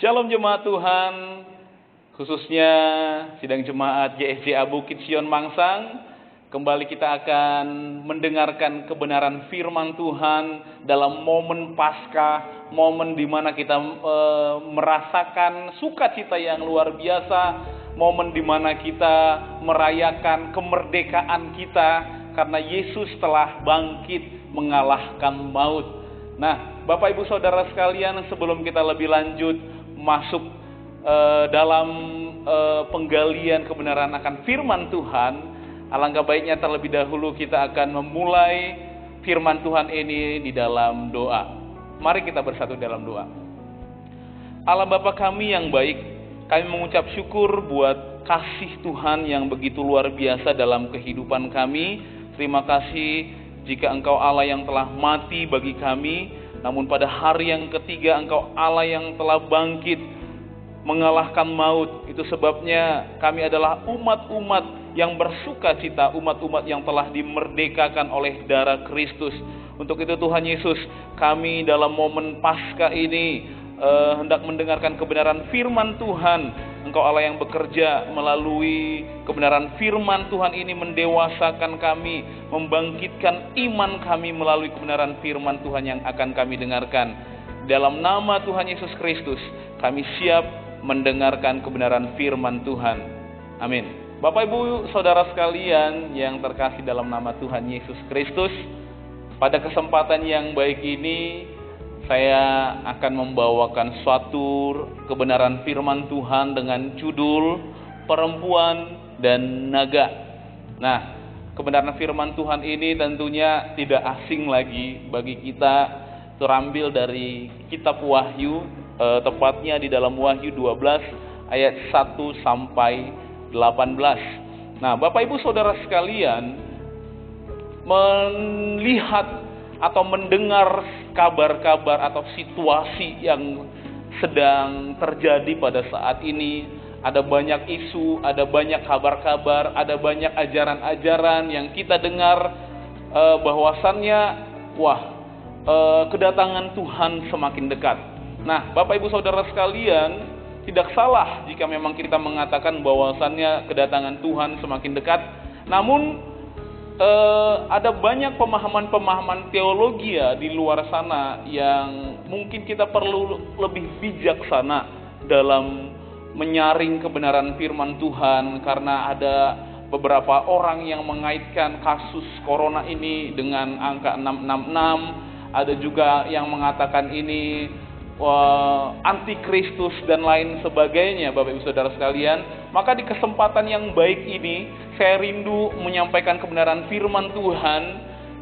Shalom jemaat Tuhan, khususnya sidang jemaat JSJA Bukit Sion Mangsang. Kembali kita akan mendengarkan kebenaran firman Tuhan dalam momen Paskah, momen di mana kita merasakan sukacita yang luar biasa, momen di mana kita merayakan kemerdekaan kita karena Yesus telah bangkit mengalahkan maut. Nah, Bapak Ibu Saudara sekalian, sebelum kita lebih lanjut masuk dalam penggalian kebenaran akan firman Tuhan, alangkah baiknya terlebih dahulu kita akan memulai firman Tuhan ini di dalam doa. Mari kita bersatu dalam doa. Allah Bapa kami yang baik, kami mengucap syukur buat kasih Tuhan yang begitu luar biasa dalam kehidupan kami. Terima kasih jika Engkau Allah yang telah mati bagi kami, namun pada hari yang ketiga Engkau Allah yang telah bangkit mengalahkan maut. Itu sebabnya kami adalah umat-umat yang bersuka cita, umat-umat yang telah dimerdekakan oleh darah Kristus. Untuk itu Tuhan Yesus, kami dalam momen Paskah ini hendak mendengarkan kebenaran firman Tuhan. Engkau Allah yang bekerja melalui kebenaran firman Tuhan ini mendewasakan kami, membangkitkan iman kami melalui kebenaran firman Tuhan yang akan kami dengarkan. Dalam nama Tuhan Yesus Kristus, kami siap mendengarkan kebenaran firman Tuhan. Amin. Bapak Ibu Saudara sekalian yang terkasih dalam nama Tuhan Yesus Kristus, pada kesempatan yang baik ini saya akan membawakan suatu kebenaran firman Tuhan dengan judul Perempuan dan Naga. Nah, kebenaran firman Tuhan ini tentunya tidak asing lagi bagi kita, terambil dari kitab Wahyu, tepatnya di dalam Wahyu 12 ayat 1 sampai 18. Nah, Bapak Ibu Saudara sekalian, melihat atau mendengar kabar-kabar atau situasi yang sedang terjadi pada saat ini, ada banyak isu, ada banyak kabar-kabar, ada banyak ajaran-ajaran yang kita dengar bahwasannya kedatangan Tuhan semakin dekat. Nah, Bapak Ibu Saudara sekalian, tidak salah jika memang kita mengatakan bahwasannya kedatangan Tuhan semakin dekat. Namun ada banyak pemahaman-pemahaman teologi di luar sana yang mungkin kita perlu lebih bijaksana dalam menyaring kebenaran firman Tuhan, karena ada beberapa orang yang mengaitkan kasus corona ini dengan angka 666, ada juga yang mengatakan ini antikristus dan lain sebagainya. Bapak Ibu Saudara sekalian, maka di kesempatan yang baik ini saya rindu menyampaikan kebenaran firman Tuhan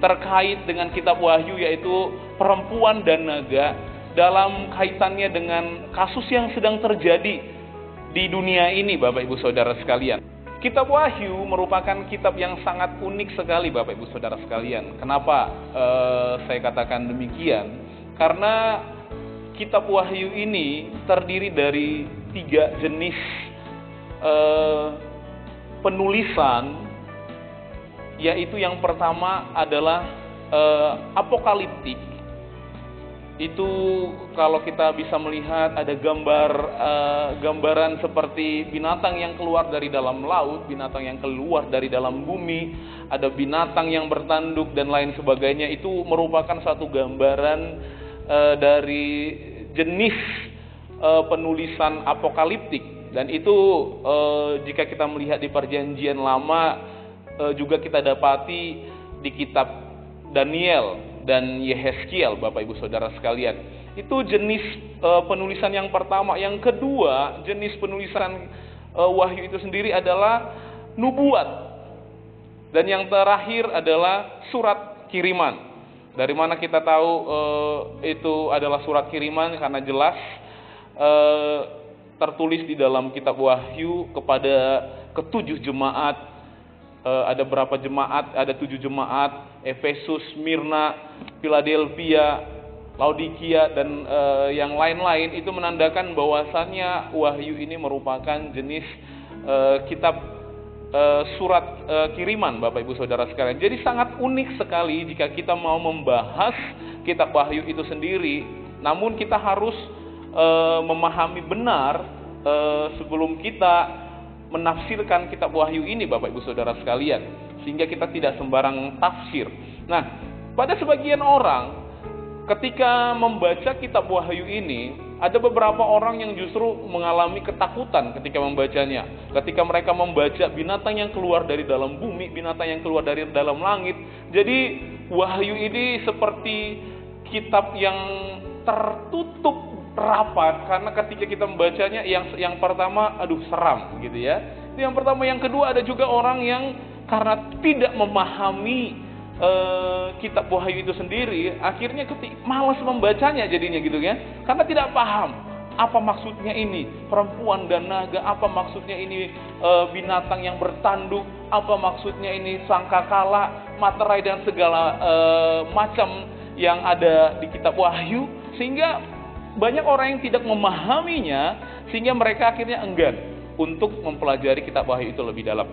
terkait dengan kitab Wahyu, yaitu perempuan dan naga, dalam kaitannya dengan kasus yang sedang terjadi di dunia ini. Bapak Ibu Saudara sekalian, kitab Wahyu merupakan kitab yang sangat unik sekali Bapak Ibu Saudara sekalian. Kenapa saya katakan demikian? Karena kitab Wahyu ini terdiri dari 3 jenis penulisan, yaitu yang pertama adalah apokaliptik. Itu kalau kita bisa melihat ada gambaran seperti binatang yang keluar dari dalam laut, binatang yang keluar dari dalam bumi, ada binatang yang bertanduk dan lain sebagainya. Itu merupakan satu gambaran dari jenis penulisan apokaliptik. Dan itu jika kita melihat di perjanjian lama juga kita dapati di kitab Daniel dan Yehezkiel, Bapak Ibu Saudara sekalian. Itu jenis penulisan yang pertama. Yang kedua, jenis penulisan Wahyu itu sendiri adalah nubuat. Dan yang terakhir adalah surat kiriman. Dari mana kita tahu itu adalah surat kiriman? Karena jelas tertulis di dalam kitab Wahyu kepada ke-7 jemaat. Ada berapa jemaat? Ada 7 jemaat: Efesus, Smyrna, Philadelphia, Laodikia, dan yang lain-lain. Itu menandakan bahwasannya Wahyu ini merupakan jenis kitab surat kiriman, Bapak Ibu Saudara sekalian. Jadi sangat unik sekali jika kita mau membahas kitab Wahyu itu sendiri. Namun kita harus memahami benar sebelum kita menafsirkan kitab Wahyu ini, Bapak Ibu Saudara sekalian, sehingga kita tidak sembarang tafsir. Nah, pada sebagian orang ketika membaca kitab Wahyu ini, ada beberapa orang yang justru mengalami ketakutan ketika membacanya. Ketika mereka membaca binatang yang keluar dari dalam bumi, binatang yang keluar dari dalam langit. Jadi Wahyu ini seperti kitab yang tertutup rapat, karena ketika kita membacanya yang pertama, aduh seram gitu ya. Itu yang pertama. Yang kedua, ada juga orang yang karena tidak memahami kitab Wahyu itu sendiri, akhirnya malas membacanya jadinya gitu kan, karena tidak paham apa maksudnya ini perempuan dan naga, apa maksudnya ini binatang yang bertanduk, apa maksudnya ini sangkakala, materai dan segala macam yang ada di kitab Wahyu, sehingga banyak orang yang tidak memahaminya, sehingga mereka akhirnya enggan untuk mempelajari kitab Wahyu itu lebih dalam.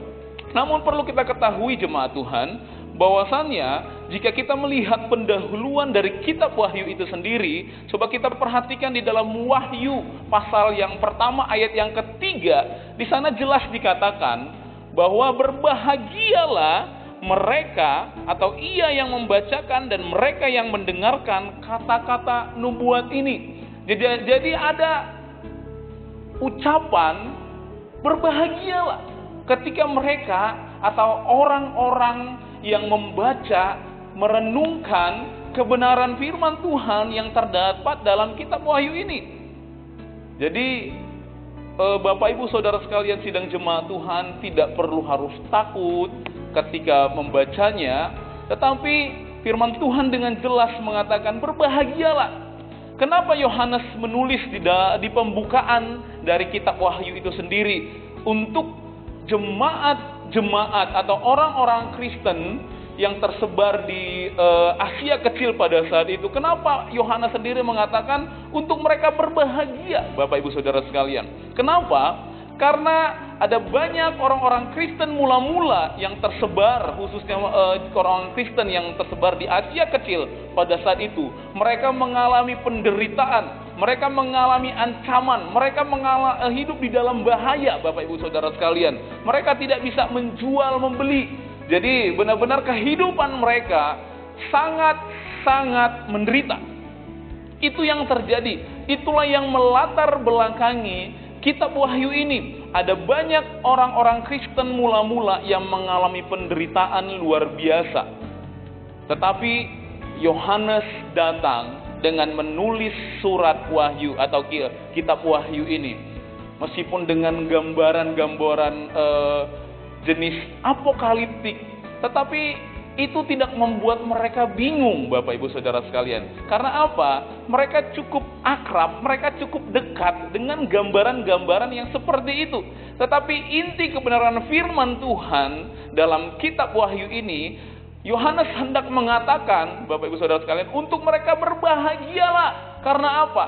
Namun perlu kita ketahui jemaat Tuhan, bahwasannya jika kita melihat pendahuluan dari kitab Wahyu itu sendiri, coba kita perhatikan di dalam Wahyu pasal yang pertama ayat yang ketiga, di sana jelas dikatakan bahwa berbahagialah mereka atau ia yang membacakan dan mereka yang mendengarkan kata-kata nubuat ini. Jadi ada ucapan berbahagialah ketika mereka atau orang-orang yang membaca, merenungkan kebenaran firman Tuhan yang terdapat dalam kitab Wahyu ini. Jadi Bapak Ibu Saudara sekalian sidang jemaat Tuhan tidak perlu harus takut ketika membacanya, tetapi firman Tuhan dengan jelas mengatakan berbahagialah. Kenapa Yohanes menulis di pembukaan dari kitab Wahyu itu sendiri untuk jemaat atau orang-orang Kristen yang tersebar di Asia Kecil pada saat itu? Kenapa Yohanes sendiri mengatakan untuk mereka berbahagia, Bapak Ibu Saudara sekalian? Kenapa? Karena ada banyak orang-orang Kristen mula-mula yang tersebar, khususnya orang Kristen yang tersebar di Asia Kecil pada saat itu. Mereka mengalami penderitaan, mereka mengalami ancaman, mereka hidup di dalam bahaya, Bapak Ibu Saudara sekalian. Mereka tidak bisa menjual, membeli. Jadi benar-benar kehidupan mereka sangat-sangat menderita. Itu yang terjadi. Itulah yang melatar belakangi kitab Wahyu ini. Ada banyak orang-orang Kristen mula-mula yang mengalami penderitaan luar biasa. Tetapi Yohanes datang dengan menulis surat Wahyu atau kitab Wahyu ini. Meskipun dengan gambaran-gambaran jenis apokaliptik, tetapi itu tidak membuat mereka bingung, Bapak Ibu Saudara sekalian. Karena apa? Mereka cukup akrab, mereka cukup dekat dengan gambaran-gambaran yang seperti itu. Tetapi inti kebenaran firman Tuhan dalam kitab Wahyu ini, Yohanes hendak mengatakan, Bapak Ibu Saudara sekalian, untuk mereka berbahagialah. Karena apa?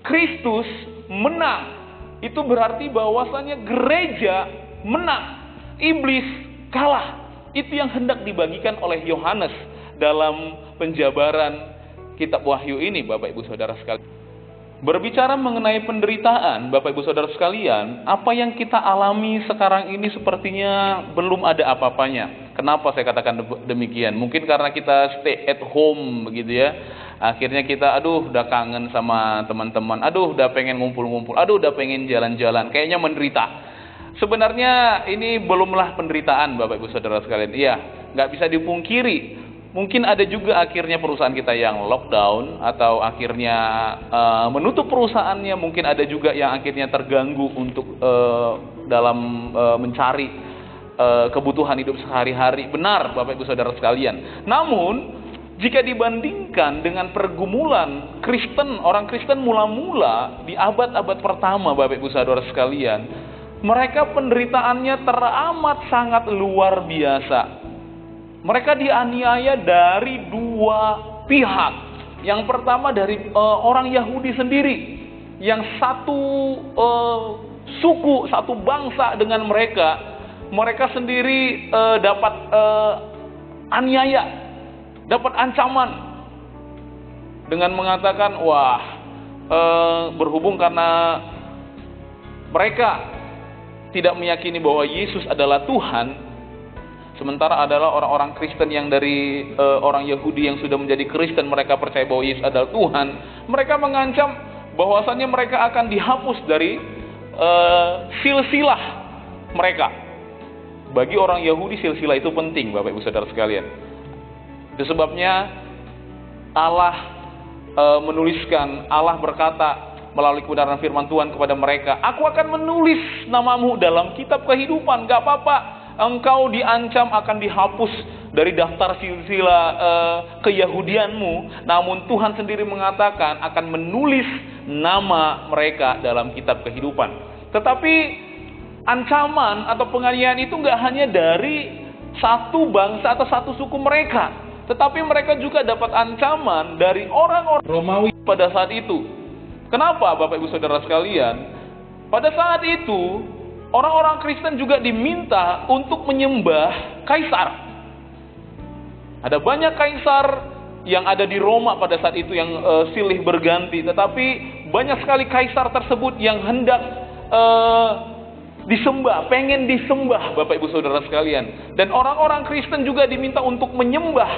Kristus menang. Itu berarti bahwasanya gereja menang, iblis kalah. Itu yang hendak dibagikan oleh Yohanes dalam penjabaran kitab Wahyu ini, Bapak Ibu Saudara sekalian. Berbicara mengenai penderitaan, Bapak Ibu Saudara sekalian, apa yang kita alami sekarang ini sepertinya belum ada apa-apanya. Kenapa saya katakan demikian? Mungkin karena kita stay at home begitu ya. Akhirnya kita udah kangen sama teman-teman, udah pengen ngumpul-ngumpul, udah pengen jalan-jalan, kayaknya menderita. Sebenarnya ini belumlah penderitaan, Bapak Ibu Saudara sekalian. Iya, nggak bisa dipungkiri. Mungkin ada juga akhirnya perusahaan kita yang lockdown atau akhirnya menutup perusahaannya. Mungkin ada juga yang akhirnya terganggu untuk dalam mencari kebutuhan hidup sehari-hari. Benar, Bapak Ibu Saudara sekalian. Namun jika dibandingkan dengan pergumulan Kristen, orang Kristen mula-mula di abad-abad pertama, Bapak Ibu Saudara sekalian, mereka penderitaannya teramat sangat luar biasa. Mereka dianiaya dari dua pihak. Yang pertama dari orang Yahudi sendiri, yang satu suku, satu bangsa dengan mereka. Mereka sendiri dapat aniaya, dapat ancaman dengan mengatakan, wah, berhubung karena mereka tidak meyakini bahwa Yesus adalah Tuhan, sementara adalah orang-orang Kristen yang dari orang Yahudi yang sudah menjadi Kristen, mereka percaya bahwa Yesus adalah Tuhan. Mereka mengancam bahwasannya mereka akan dihapus dari silsilah mereka. Bagi orang Yahudi silsilah itu penting, Bapak Ibu Saudara sekalian. Itu sebabnya Allah menuliskan, Allah berkata melalui kebenaran firman Tuhan kepada mereka, aku akan menulis namamu dalam kitab kehidupan. Gak apa-apa engkau diancam akan dihapus dari daftar silsilah keyahudianmu, namun Tuhan sendiri mengatakan akan menulis nama mereka dalam kitab kehidupan. Tetapi ancaman atau penganiayaan itu gak hanya dari satu bangsa atau satu suku mereka, tetapi mereka juga dapat ancaman dari orang-orang Romawi pada saat itu. Kenapa, Bapak Ibu Saudara sekalian? Pada saat itu, orang-orang Kristen juga diminta untuk menyembah kaisar. Ada banyak kaisar yang ada di Roma pada saat itu yang silih berganti, tetapi banyak sekali kaisar tersebut yang hendak disembah, pengen disembah, Bapak Ibu Saudara sekalian. Dan orang-orang Kristen juga diminta untuk menyembah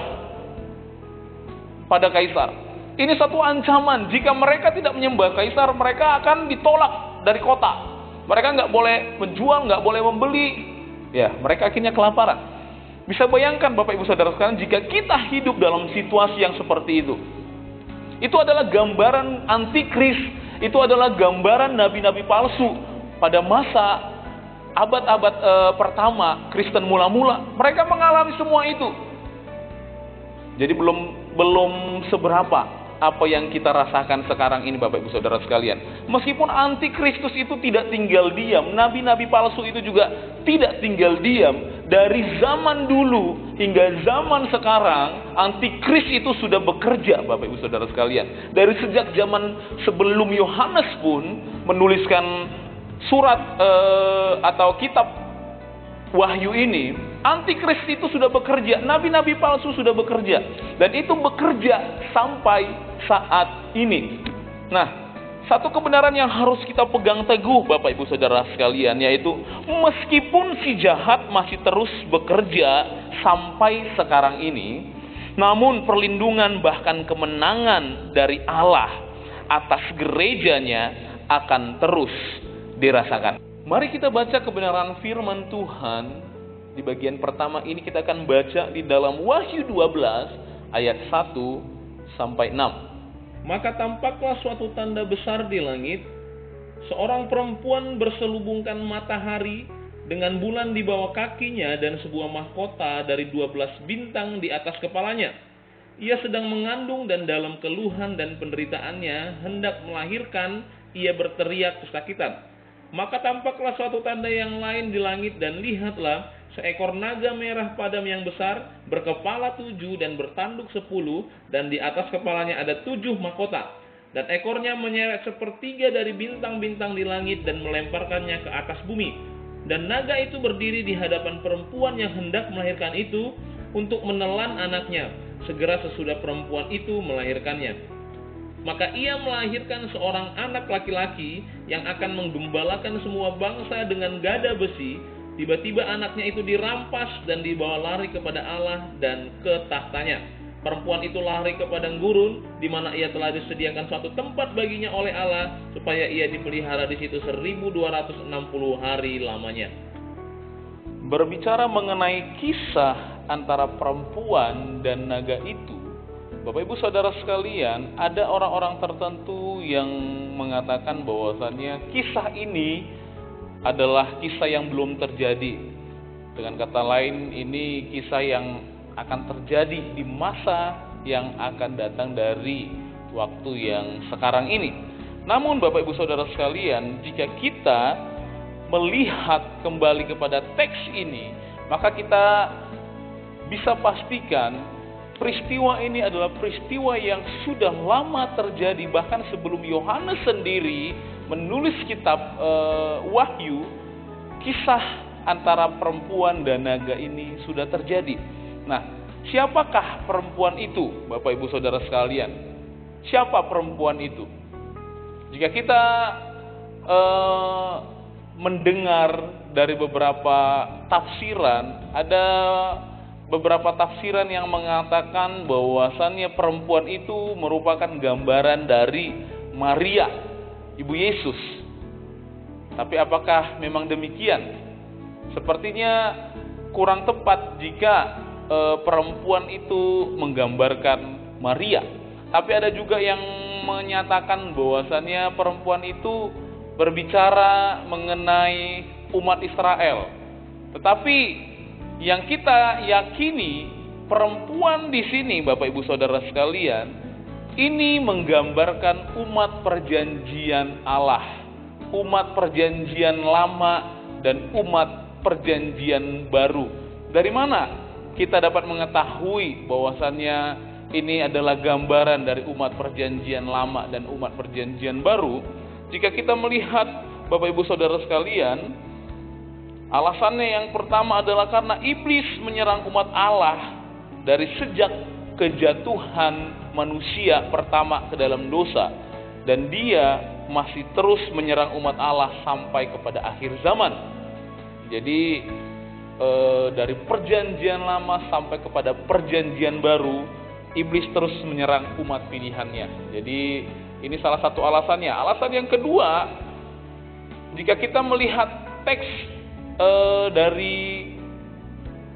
pada kaisar. Ini satu ancaman, jika mereka tidak menyembah kaisar, mereka akan ditolak dari kota. Mereka nggak boleh menjual, nggak boleh membeli. Ya, mereka akhirnya kelaparan. Bisa bayangkan Bapak Ibu Saudara sekalian, jika kita hidup dalam situasi yang seperti itu. Itu adalah gambaran antikris, itu adalah gambaran nabi-nabi palsu pada masa abad-abad pertama Kristen mula-mula. Mereka mengalami semua itu. Jadi belum seberapa apa yang kita rasakan sekarang ini, Bapak Ibu Saudara sekalian. Meskipun antikristus itu tidak tinggal diam, nabi-nabi palsu itu juga tidak tinggal diam. Dari zaman dulu hingga zaman sekarang, antikris itu sudah bekerja, Bapak Ibu Saudara sekalian. Dari sejak zaman sebelum Yohanes pun menuliskan surat atau kitab Wahyu ini, antikris itu sudah bekerja, nabi-nabi palsu sudah bekerja, dan itu bekerja sampai saat ini. Nah, satu kebenaran yang harus kita pegang teguh, Bapak Ibu Saudara sekalian, yaitu meskipun si jahat masih terus bekerja sampai sekarang ini, namun perlindungan bahkan kemenangan dari Allah atas gerejanya akan terus dirasakan. Mari kita baca kebenaran firman Tuhan. Di bagian pertama ini kita akan baca di dalam Wahyu 12 ayat 1 sampai 6. Maka tampaklah suatu tanda besar di langit, seorang perempuan berselubungkan matahari dengan bulan di bawah kakinya dan sebuah mahkota dari 12 bintang di atas kepalanya. Ia sedang mengandung dan dalam keluhan dan penderitaannya hendak melahirkan, ia berteriak kesakitan. Maka tampaklah suatu tanda yang lain di langit, dan lihatlah seekor naga merah padam yang besar, berkepala 7 dan bertanduk 10, dan di atas kepalanya ada 7 mahkota. Dan ekornya menyeret sepertiga dari bintang-bintang di langit dan melemparkannya ke atas bumi. Dan naga itu berdiri di hadapan perempuan yang hendak melahirkan itu untuk menelan anaknya, segera sesudah perempuan itu melahirkannya. Maka ia melahirkan seorang anak laki-laki yang akan menggembalakan semua bangsa dengan gada besi. Tiba-tiba anaknya itu dirampas dan dibawa lari kepada Allah dan ke tahtanya. Perempuan itu lari ke padang gurun, di mana ia telah disediakan suatu tempat baginya oleh Allah, supaya ia dipelihara di situ 1260 hari lamanya. Berbicara mengenai kisah antara perempuan dan naga itu, Bapak Ibu Saudara sekalian, ada orang-orang tertentu yang mengatakan bahwasannya kisah ini adalah kisah yang belum terjadi. Dengan kata lain, ini kisah yang akan terjadi di masa yang akan datang dari waktu yang sekarang ini. Namun Bapak Ibu Saudara sekalian, jika kita melihat kembali kepada teks ini, maka kita bisa pastikan peristiwa ini adalah peristiwa yang sudah lama terjadi. Bahkan sebelum Yohanes sendiri menulis kitab Wahyu, kisah antara perempuan dan naga ini sudah terjadi. Nah, siapakah perempuan itu, Bapak Ibu Saudara sekalian? Siapa perempuan itu? Jika kita mendengar dari beberapa tafsiran, ada beberapa tafsiran yang mengatakan bahwasannya perempuan itu merupakan gambaran dari Maria, ibu Yesus. Tapi apakah memang demikian? Sepertinya kurang tepat jika perempuan itu menggambarkan Maria. Tapi ada juga yang menyatakan bahwasannya perempuan itu berbicara mengenai umat Israel. Tetapi yang kita yakini, perempuan di sini, Bapak Ibu Saudara sekalian, ini menggambarkan umat perjanjian Allah, umat perjanjian lama dan umat perjanjian baru. Dari mana kita dapat mengetahui bahwasannya ini adalah gambaran dari umat perjanjian lama dan umat perjanjian baru? Jika kita melihat, Bapak Ibu Saudara sekalian, alasannya yang pertama adalah karena iblis menyerang umat Allah dari sejak kejatuhan manusia pertama ke dalam dosa, dan dia masih terus menyerang umat Allah sampai kepada akhir zaman. Jadi dari perjanjian lama sampai kepada perjanjian baru, iblis terus menyerang umat pilihannya. Jadi ini salah satu alasannya. Alasan yang kedua, jika kita melihat teks dari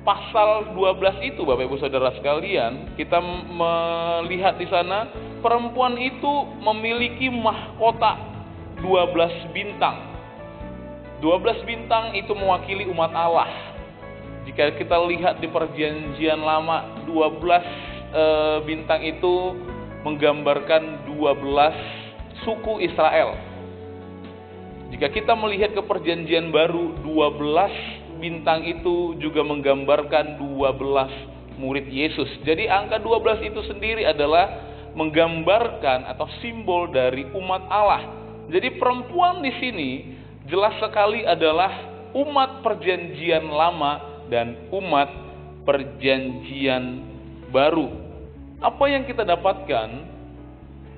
pasal 12 itu, Bapak Ibu Saudara sekalian, kita melihat di sana perempuan itu memiliki mahkota 12 bintang. 12 bintang itu mewakili umat Allah. Jika kita lihat di perjanjian lama, 12 bintang itu menggambarkan 12 suku Israel. Jika kita melihat ke perjanjian baru, 12 bintang itu juga menggambarkan 12 murid Yesus. Jadi angka 12 itu sendiri adalah menggambarkan atau simbol dari umat Allah. Jadi perempuan di sini jelas sekali adalah umat perjanjian lama dan umat perjanjian baru. Apa yang kita dapatkan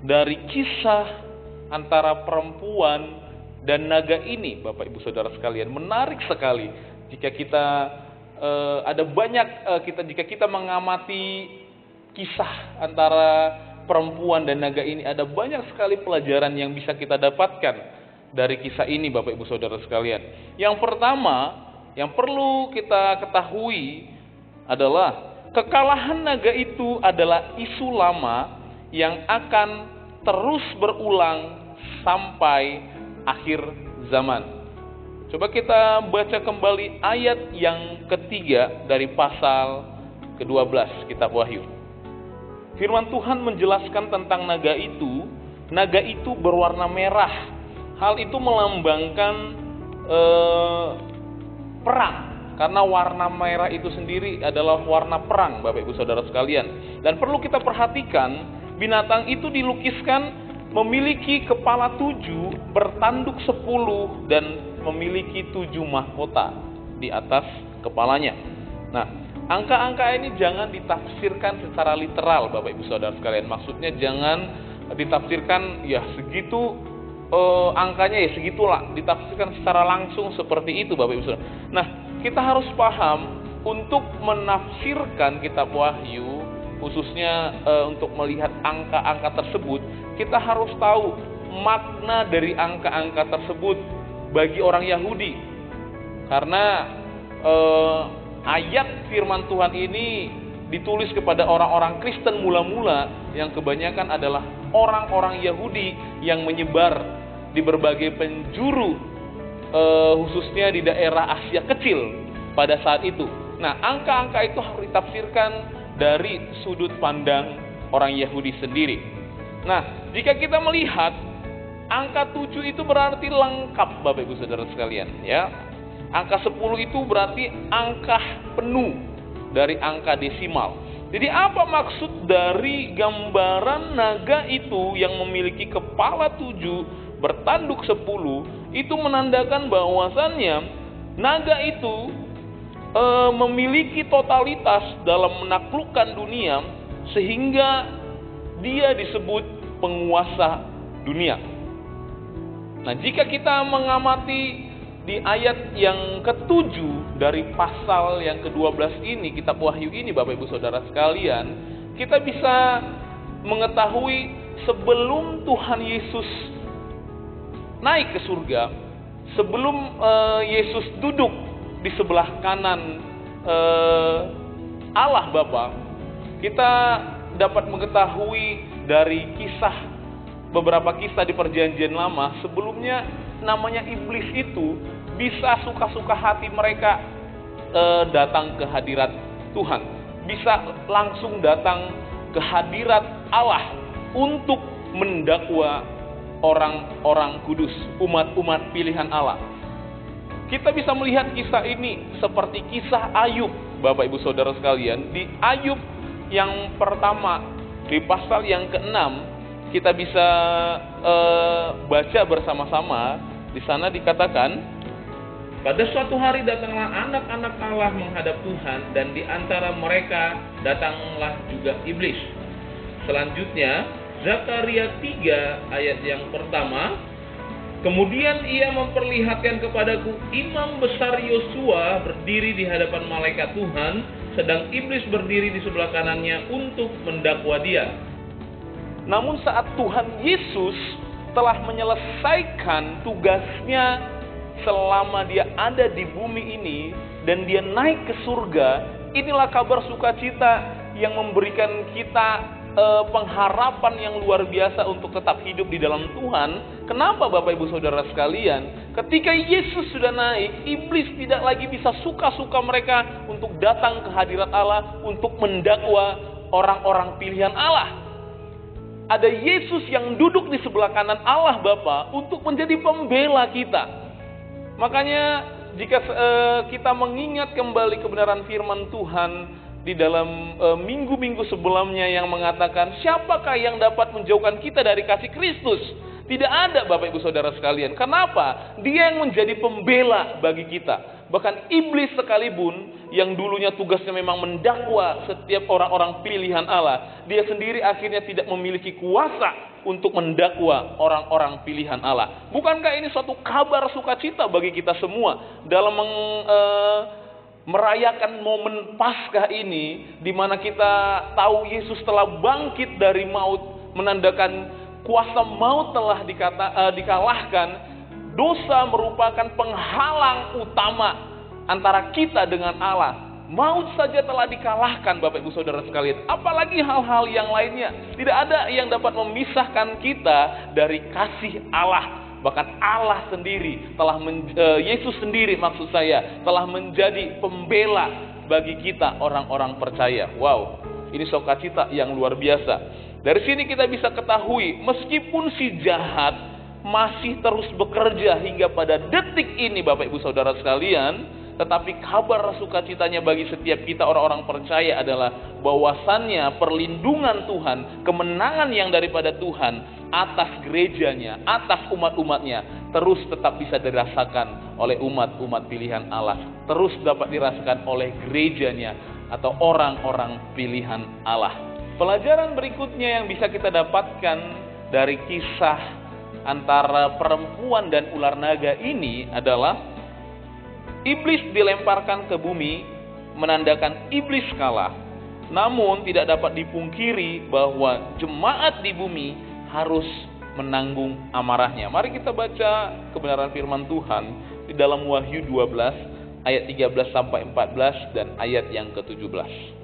dari kisah antara perempuan dan naga ini, Bapak Ibu Saudara sekalian, menarik sekali. Jika kita jika kita mengamati kisah antara perempuan dan naga ini, ada banyak sekali pelajaran yang bisa kita dapatkan dari kisah ini, Bapak Ibu Saudara sekalian. Yang pertama, yang perlu kita ketahui adalah kekalahan naga itu adalah isu lama yang akan terus berulang sampai akhir zaman. Coba kita baca kembali ayat yang ketiga dari pasal ke-12 kitab Wahyu. Firman Tuhan menjelaskan tentang naga itu. Naga itu berwarna merah. Hal itu melambangkan perang. Karena warna merah itu sendiri adalah warna perang, Bapak Ibu Saudara sekalian. Dan perlu kita perhatikan, binatang itu dilukiskan memiliki kepala 7, bertanduk 10, dan memiliki 7 mahkota di atas kepalanya. Nah, angka-angka ini jangan ditafsirkan secara literal, Bapak Ibu Saudara sekalian. Maksudnya jangan ditafsirkan ya segitu angkanya ya segitulah, ditafsirkan secara langsung seperti itu, Bapak Ibu Saudara. Nah, kita harus paham untuk menafsirkan kitab Wahyu, khususnya untuk melihat angka-angka tersebut, kita harus tahu makna dari angka-angka tersebut bagi orang Yahudi. Karena ayat firman Tuhan ini ditulis kepada orang-orang Kristen mula-mula yang kebanyakan adalah orang-orang Yahudi yang menyebar di berbagai penjuru, khususnya di daerah Asia Kecil pada saat itu. Nah, angka-angka itu harus ditafsirkan dari sudut pandang orang Yahudi sendiri. Nah, jika kita melihat angka 7 itu berarti lengkap, Bapak Ibu Saudara sekalian, ya. Angka 10 itu berarti angka penuh dari angka desimal. Jadi apa maksud dari gambaran naga itu yang memiliki kepala 7, bertanduk 10, itu menandakan bahwasannya naga itu memiliki totalitas dalam menaklukkan dunia, sehingga dia disebut penguasa dunia. Nah, jika kita mengamati di ayat yang ke-7 dari pasal yang ke-12 ini, kitab Wahyu ini, Bapak Ibu Saudara sekalian, kita bisa mengetahui sebelum Tuhan Yesus naik ke surga, sebelum Yesus duduk di sebelah kanan Allah Bapa, kita dapat mengetahui dari beberapa kisah di Perjanjian Lama. Sebelumnya namanya iblis itu bisa suka-suka hati mereka datang ke hadirat Tuhan, bisa langsung datang ke hadirat Allah untuk mendakwa orang-orang kudus, umat-umat pilihan Allah. Kita bisa melihat kisah ini seperti kisah Ayub, Bapak Ibu Saudara sekalian. Di Ayub yang pertama, di pasal yang ke-6, kita bisa baca bersama-sama. Di sana dikatakan, pada suatu hari datanglah anak-anak Allah menghadap Tuhan, dan di antara mereka datanglah juga iblis. Selanjutnya, Zakaria 3 ayat yang pertama, kemudian ia memperlihatkan kepadaku imam besar Yosua berdiri di hadapan malaikat Tuhan, sedang iblis berdiri di sebelah kanannya untuk mendakwa dia. Namun saat Tuhan Yesus telah menyelesaikan tugasnya selama dia ada di bumi ini dan dia naik ke surga, inilah kabar sukacita yang memberikan kita pengharapan yang luar biasa untuk tetap hidup di dalam Tuhan. Kenapa Bapak Ibu Saudara sekalian? Ketika Yesus sudah naik, iblis tidak lagi bisa suka-suka mereka untuk datang ke hadirat Allah untuk mendakwa orang-orang pilihan Allah. Ada Yesus yang duduk di sebelah kanan Allah Bapa untuk menjadi pembela kita. Makanya jika kita mengingat kembali kebenaran firman Tuhan di dalam minggu-minggu sebelumnya yang mengatakan, siapakah yang dapat menjauhkan kita dari kasih Kristus? Tidak ada, Bapak Ibu Saudara sekalian. Kenapa? Dia yang menjadi pembela bagi kita. Bahkan iblis sekalipun yang dulunya tugasnya memang mendakwa setiap orang-orang pilihan Allah, dia sendiri akhirnya tidak memiliki kuasa untuk mendakwa orang-orang pilihan Allah. Bukankah ini suatu kabar sukacita bagi kita semua dalam merayakan momen Paskah ini, di mana kita tahu Yesus telah bangkit dari maut, menandakan kuasa maut telah dikalahkan. Dosa merupakan penghalang utama antara kita dengan Allah. Maut saja telah dikalahkan, Bapak Ibu Saudara sekalian. Apalagi hal-hal yang lainnya. Tidak ada yang dapat memisahkan kita dari kasih Allah. Bahkan Allah sendiri Yesus sendiri maksud saya, telah menjadi pembela bagi kita orang-orang percaya. Wow, ini sukacita yang luar biasa. Dari sini kita bisa ketahui, meskipun si jahat masih terus bekerja hingga pada detik ini, Bapak Ibu Saudara sekalian, tetapi kabar sukacitanya bagi setiap kita orang-orang percaya adalah bahwasannya perlindungan Tuhan, kemenangan yang daripada Tuhan atas gerejanya, atas umat-umatnya, terus tetap bisa dirasakan oleh umat-umat pilihan Allah, terus dapat dirasakan oleh gerejanya atau orang-orang pilihan Allah. Pelajaran berikutnya yang bisa kita dapatkan dari kisah antara perempuan dan ular naga ini adalah iblis dilemparkan ke bumi, menandakan iblis kalah. Namun tidak dapat dipungkiri bahwa jemaat di bumi harus menanggung amarahnya. Mari kita baca kebenaran firman Tuhan di dalam Wahyu 12 ayat 13 sampai 14 dan ayat yang ke-17.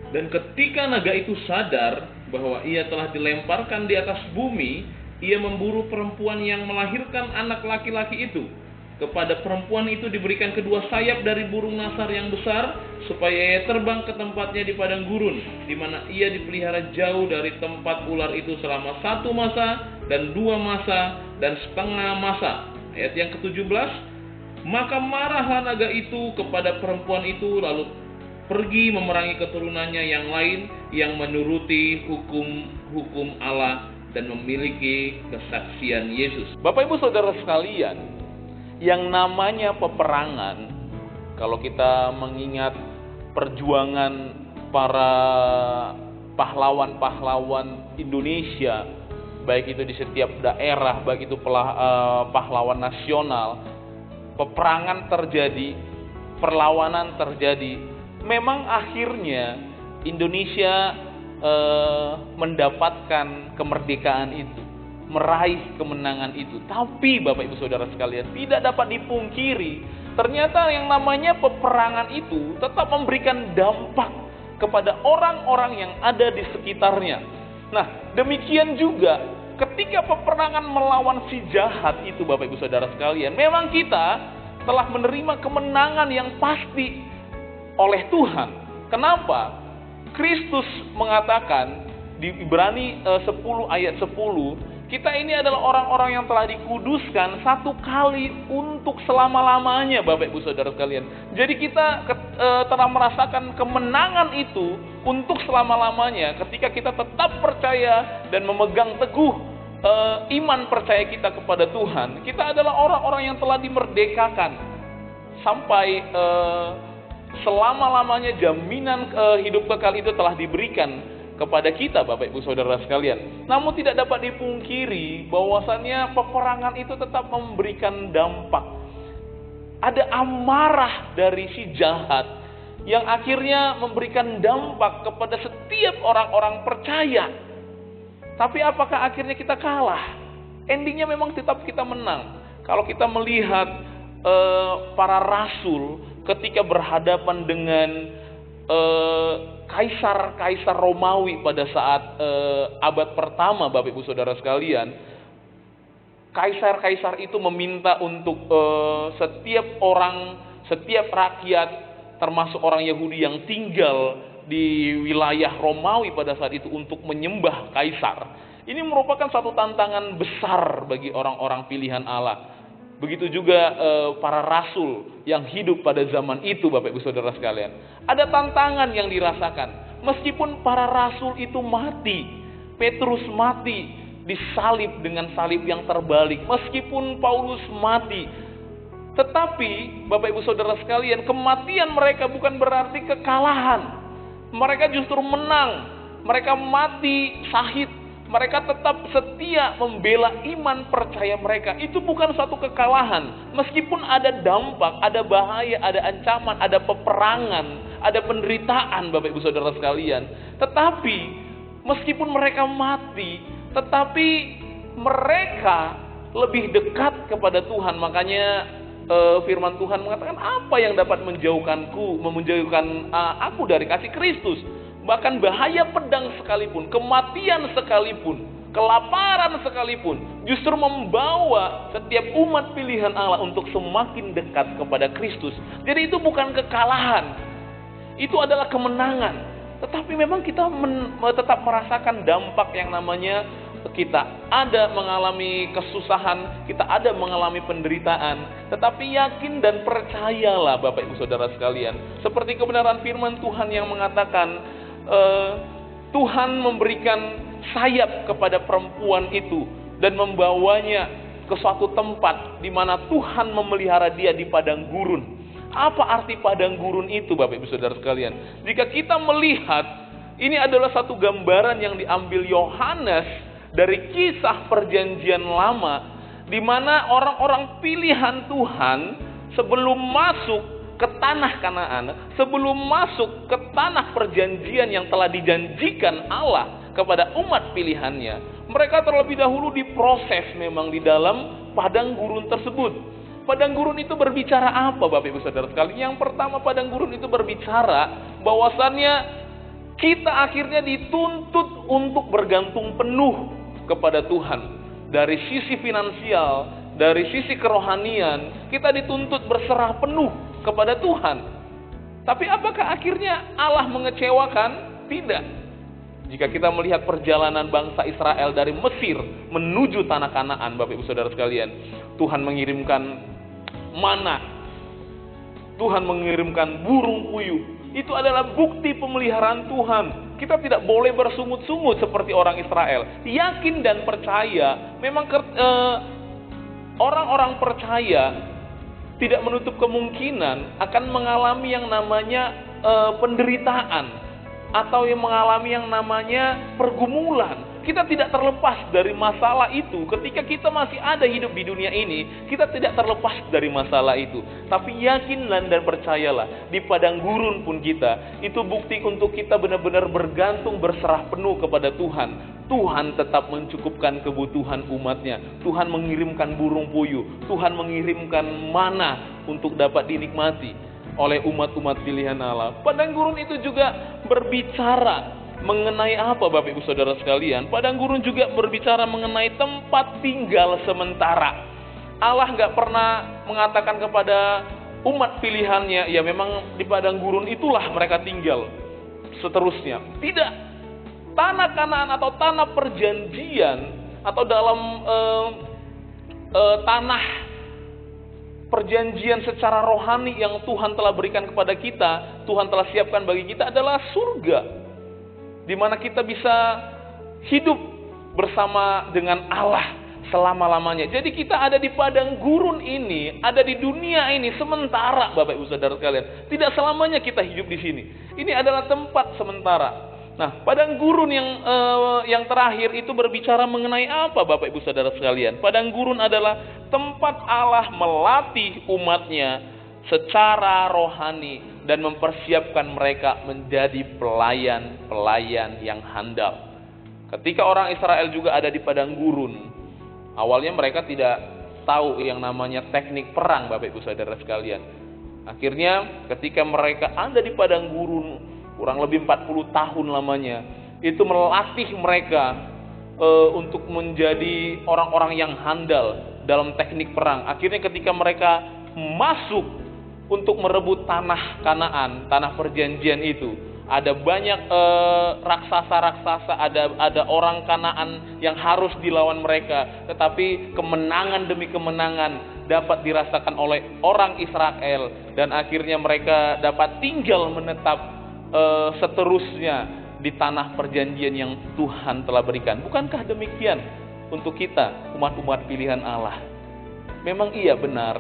Dan ketika naga itu sadar bahwa ia telah dilemparkan di atas bumi, ia memburu perempuan yang melahirkan anak laki-laki itu. Kepada perempuan itu diberikan kedua sayap dari burung nasar yang besar, supaya ia terbang ke tempatnya di padang gurun, di mana ia dipelihara jauh dari tempat ular itu selama 1 masa dan 2 masa dan setengah masa. Ayat yang ke-17, maka marahlah naga itu kepada perempuan itu, lalu pergi memerangi keturunannya yang lain yang menuruti hukum Allah dan memiliki kesaksian Yesus. Bapak Ibu Saudara sekalian, yang namanya peperangan, kalau kita mengingat perjuangan para pahlawan-pahlawan Indonesia baik itu di setiap daerah, baik itu pahlawan nasional, peperangan terjadi, perlawanan terjadi. Memang akhirnya Indonesia mendapatkan kemerdekaan itu, meraih kemenangan itu. Tapi Bapak Ibu Saudara sekalian, tidak dapat dipungkiri, ternyata yang namanya peperangan itu tetap memberikan dampak kepada orang-orang yang ada di sekitarnya. Nah, demikian juga ketika peperangan melawan si jahat itu Bapak Ibu Saudara sekalian, memang kita telah menerima kemenangan yang pasti oleh Tuhan. Kenapa? Kristus mengatakan di Ibrani 10 ayat 10, kita ini adalah orang-orang yang telah dikuduskan satu kali untuk selama-lamanya Bapak Ibu Saudara sekalian. Jadi kita telah merasakan kemenangan itu untuk selama-lamanya ketika kita tetap percaya dan memegang teguh iman percaya kita kepada Tuhan. Kita adalah orang-orang yang telah dimerdekakan sampai selama-lamanya. Jaminan hidup kekal itu telah diberikan kepada kita Bapak Ibu Saudara sekalian. Namun tidak dapat dipungkiri bahwasannya peperangan itu tetap memberikan dampak. Ada amarah dari si jahat yang akhirnya memberikan dampak kepada setiap orang-orang percaya. Tapi apakah akhirnya kita kalah? Endingnya memang tetap kita menang. Kalau kita melihat para rasul ketika berhadapan dengan kaisar Romawi pada saat abad pertama Bapak Ibu Saudara sekalian, kaisar-kaisar itu meminta untuk setiap orang, setiap rakyat termasuk orang Yahudi yang tinggal di wilayah Romawi pada saat itu untuk menyembah kaisar. Ini merupakan satu tantangan besar bagi orang-orang pilihan Allah. Begitu juga para rasul yang hidup pada zaman itu Bapak Ibu Saudara sekalian. Ada tantangan yang dirasakan. Meskipun para rasul itu mati, Petrus mati, disalib dengan salib yang terbalik. Meskipun Paulus mati, tetapi Bapak Ibu Saudara sekalian, kematian mereka bukan berarti kekalahan. Mereka justru menang. Mereka mati syahid. Mereka tetap setia membela iman percaya mereka. Itu bukan suatu kekalahan. Meskipun ada dampak, ada bahaya, ada ancaman, ada peperangan, ada penderitaan Bapak Ibu Saudara sekalian. Tetapi meskipun mereka mati, tetapi mereka lebih dekat kepada Tuhan. Makanya firman Tuhan mengatakan, apa yang dapat menjauhkan aku dari kasih Kristus? Bahkan bahaya pedang sekalipun, kematian sekalipun, kelaparan sekalipun, justru membawa setiap umat pilihan Allah untuk semakin dekat kepada Kristus. Jadi itu bukan kekalahan, itu adalah kemenangan. Tetapi memang kita tetap merasakan dampak yang namanya kita ada mengalami kesusahan, kita ada mengalami penderitaan. Tetapi yakin dan percayalah Bapak Ibu Saudara sekalian, seperti kebenaran firman Tuhan yang mengatakan, Tuhan memberikan sayap kepada perempuan itu dan membawanya ke suatu tempat di mana Tuhan memelihara dia di padang gurun. Apa arti padang gurun itu Bapak Ibu Saudara sekalian? Jika kita melihat, ini adalah satu gambaran yang diambil Yohanes dari kisah perjanjian lama, di mana orang-orang pilihan Tuhan sebelum masuk ke tanah Kanaan, sebelum masuk ke tanah perjanjian yang telah dijanjikan Allah kepada umat pilihannya, mereka terlebih dahulu diproses memang di dalam padang gurun tersebut. Padang gurun itu berbicara apa Bapak Ibu Saudara sekalian? Yang pertama, padang gurun itu berbicara bahwasannya kita akhirnya dituntut untuk bergantung penuh kepada Tuhan. Dari sisi finansial, dari sisi kerohanian, kita dituntut berserah penuh kepada Tuhan. Tapi apakah akhirnya Allah mengecewakan? Tidak. Jika kita melihat perjalanan bangsa Israel dari Mesir menuju tanah Kanaan, Bapak Ibu Saudara sekalian, Tuhan mengirimkan mana, Tuhan mengirimkan burung puyuh. Itu adalah bukti pemeliharaan Tuhan. Kita tidak boleh bersungut-sungut seperti orang Israel. Yakin dan percaya. Memang orang-orang percaya tidak menutup kemungkinan akan mengalami yang namanya penderitaan. atau yang mengalami yang namanya pergumulan. Kita tidak terlepas dari masalah itu. Ketika kita masih ada hidup di dunia ini, kita tidak terlepas dari masalah itu. Tapi yakinlah dan percayalah, di padang gurun pun kita, itu bukti untuk kita benar-benar bergantung, berserah penuh kepada Tuhan. Tuhan tetap mencukupkan kebutuhan umatnya. Tuhan mengirimkan burung puyuh. Tuhan mengirimkan mana untuk dapat dinikmati oleh umat-umat pilihan Allah. Padang gurun itu juga berbicara mengenai apa, Bapak Ibu Saudara sekalian? Padang gurun juga berbicara mengenai tempat tinggal sementara. Allah nggak pernah mengatakan kepada umat pilihannya, ya memang di padang gurun itulah mereka tinggal seterusnya. Tidak. Tanah Kanaan atau tanah perjanjian, atau dalam tanah perjanjian secara rohani yang Tuhan telah berikan kepada kita, Tuhan telah siapkan bagi kita adalah surga, di mana kita bisa hidup bersama dengan Allah selama-lamanya. Jadi kita ada di padang gurun ini, ada di dunia ini sementara, Bapak Ibu Saudara sekalian. Tidak selamanya kita hidup di sini. Ini adalah tempat sementara. Nah, padang gurun yang terakhir itu berbicara mengenai apa, Bapak Ibu Saudara sekalian? Padang gurun adalah tempat Allah melatih umatnya secara rohani dan mempersiapkan mereka menjadi pelayan-pelayan yang handal. Ketika orang Israel juga ada di padang gurun, awalnya mereka tidak tahu yang namanya teknik perang, Bapak Ibu Saudara sekalian. Akhirnya ketika mereka ada di padang gurun kurang lebih 40 tahun lamanya, itu melatih mereka untuk menjadi orang-orang yang handal dalam teknik perang. Akhirnya ketika mereka masuk untuk merebut tanah Kanaan, tanah perjanjian itu, ada banyak raksasa-raksasa, ada orang Kanaan yang harus dilawan mereka, tetapi kemenangan demi kemenangan dapat dirasakan oleh orang Israel, dan akhirnya mereka dapat tinggal menetap seterusnya di tanah perjanjian yang Tuhan telah berikan. Bukankah demikian untuk kita, umat-umat pilihan Allah? Memang iya benar,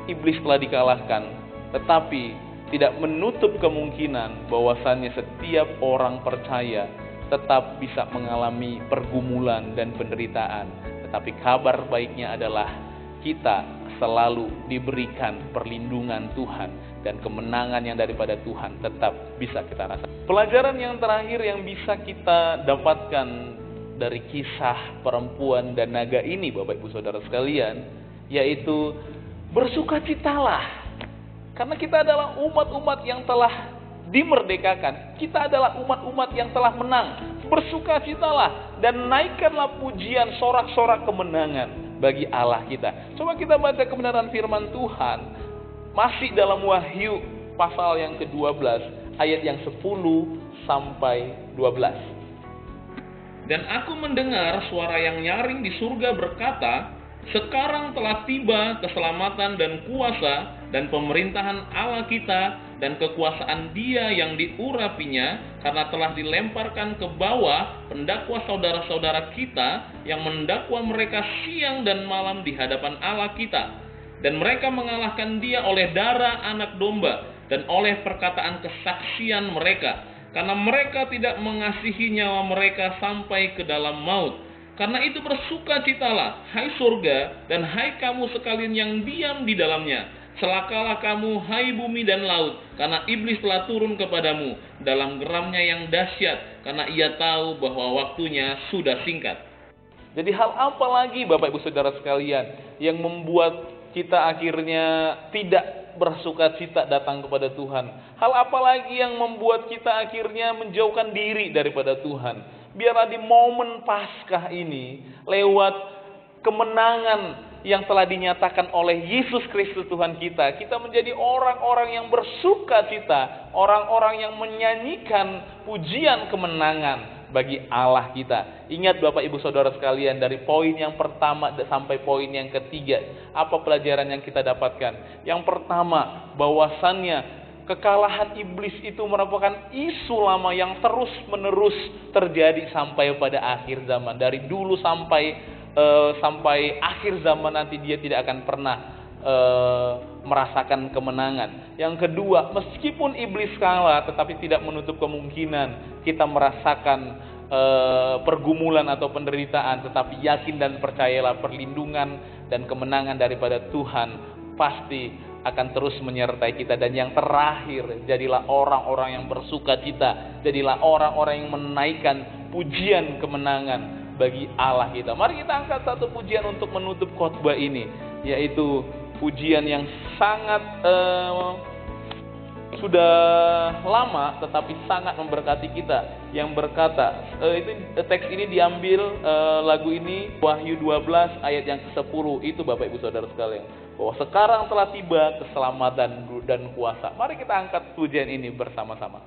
iblis telah dikalahkan, tetapi tidak menutup kemungkinan bahwasannya setiap orang percaya tetap bisa mengalami pergumulan dan penderitaan. Tetapi kabar baiknya adalah kita selalu diberikan perlindungan Tuhan, dan kemenangan yang daripada Tuhan tetap bisa kita rasakan. Pelajaran yang terakhir yang bisa kita dapatkan dari kisah perempuan dan naga ini, Bapak Ibu Saudara sekalian, yaitu bersukacitalah, karena kita adalah umat-umat yang telah dimerdekakan. Kita adalah umat-umat yang telah menang. Bersukacitalah dan naikkanlah pujian, sorak-sorak kemenangan bagi Allah kita. Coba kita baca kebenaran firman Tuhan, masih dalam Wahyu pasal yang ke-12 ayat yang 10 sampai 12. Dan aku mendengar suara yang nyaring di surga berkata, sekarang telah tiba keselamatan dan kuasa dan pemerintahan Allah kita dan kekuasaan Dia yang diurapinya, karena telah dilemparkan ke bawah pendakwa saudara-saudara kita yang mendakwa mereka siang dan malam di hadapan Allah kita. Dan mereka mengalahkan Dia oleh darah anak domba dan oleh perkataan kesaksian mereka, karena mereka tidak mengasihi nyawa mereka sampai ke dalam maut. Karena itu bersukacitalah, hai surga, dan hai kamu sekalian yang diam di dalamnya. Celakalah kamu, hai bumi dan laut, karena iblis telah turun kepadamu dalam geramnya yang dahsyat, karena ia tahu bahwa waktunya sudah singkat. Jadi hal apa lagi, Bapak Ibu Saudara sekalian, yang membuat kita akhirnya tidak bersukacita datang kepada Tuhan? Hal apa lagi yang membuat kita akhirnya menjauhkan diri daripada Tuhan? Biarlah di momen Paskah ini, lewat kemenangan yang telah dinyatakan oleh Yesus Kristus Tuhan kita, kita menjadi orang-orang yang bersukacita, orang-orang yang menyanyikan pujian kemenangan bagi Allah kita. Ingat Bapak Ibu Saudara sekalian, dari poin yang pertama sampai poin yang ketiga, apa pelajaran yang kita dapatkan? Yang pertama, bahwasannya kekalahan iblis itu merupakan isu lama yang terus-menerus terjadi sampai pada akhir zaman. Dari dulu sampai akhir zaman nanti dia tidak akan pernah merasakan kemenangan. Yang kedua, meskipun iblis kalah, tetapi tidak menutup kemungkinan kita merasakan pergumulan atau penderitaan, tetapi yakin dan percayalah perlindungan dan kemenangan daripada Tuhan pasti akan terus menyertai kita. Dan yang terakhir, jadilah orang-orang yang bersukacita, jadilah orang-orang yang menaikkan pujian kemenangan bagi Allah kita. Mari kita angkat satu pujian untuk menutup khotbah ini, yaitu pujian yang sangat sudah lama tetapi sangat memberkati kita, yang berkata, teks ini diambil, lagu ini Wahyu 12 ayat yang ke-10, itu Bapak Ibu Saudara sekalian, bahwa sekarang telah tiba keselamatan dan kuasa. Mari kita angkat pujian ini bersama-sama.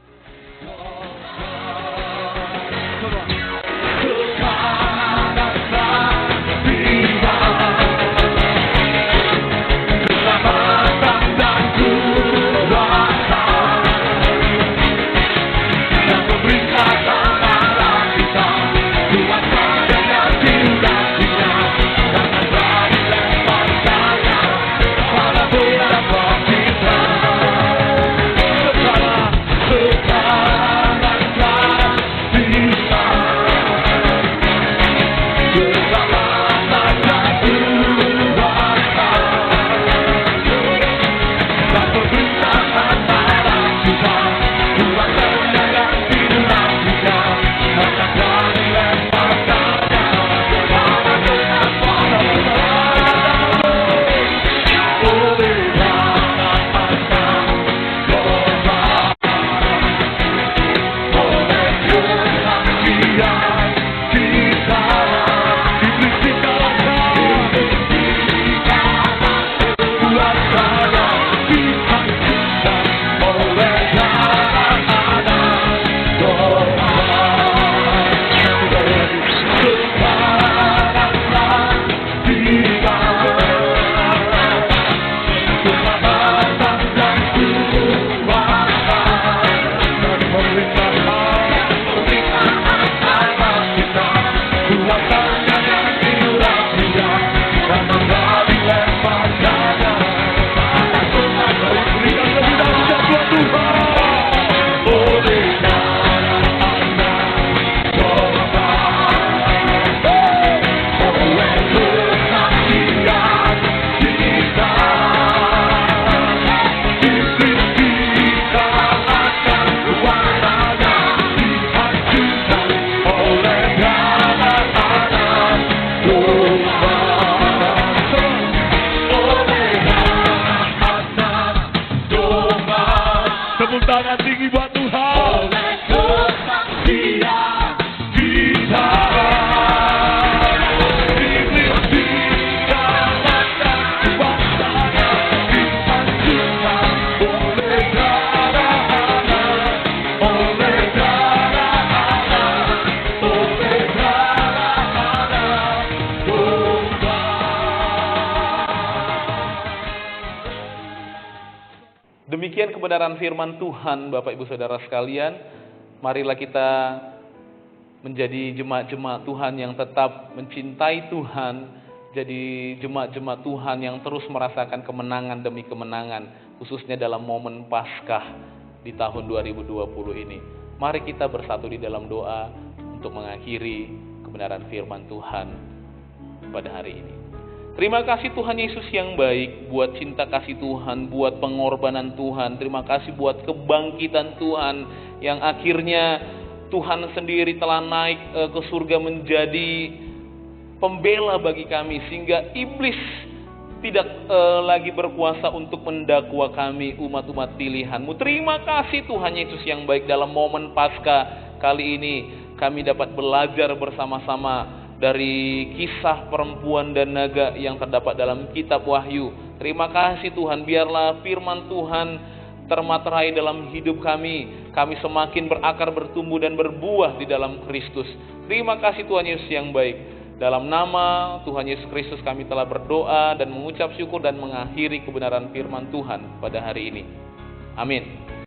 Tangan tinggi buat Tuhan. Demikian kebenaran firman Tuhan, Bapak Ibu Saudara sekalian. Marilah kita menjadi jemaat-jemaat Tuhan yang tetap mencintai Tuhan, jadi jemaat-jemaat Tuhan yang terus merasakan kemenangan demi kemenangan, khususnya dalam momen Paskah di tahun 2020 ini. Mari kita bersatu di dalam doa untuk mengakhiri kebenaran firman Tuhan pada hari ini. Terima kasih Tuhan Yesus yang baik, buat cinta kasih Tuhan, buat pengorbanan Tuhan. Terima kasih buat kebangkitan Tuhan, yang akhirnya Tuhan sendiri telah naik ke surga menjadi pembela bagi kami, sehingga iblis tidak lagi berkuasa untuk mendakwa kami, umat-umat pilihan-Mu. Terima kasih Tuhan Yesus yang baik, dalam momen Paskah kali ini kami dapat belajar bersama-sama dari kisah perempuan dan naga yang terdapat dalam kitab Wahyu. Terima kasih Tuhan, biarlah firman Tuhan termaterai dalam hidup kami. Kami semakin berakar, bertumbuh dan berbuah di dalam Kristus. Terima kasih Tuhan Yesus yang baik. Dalam nama Tuhan Yesus Kristus kami telah berdoa dan mengucap syukur dan mengakhiri kebenaran firman Tuhan pada hari ini. Amin.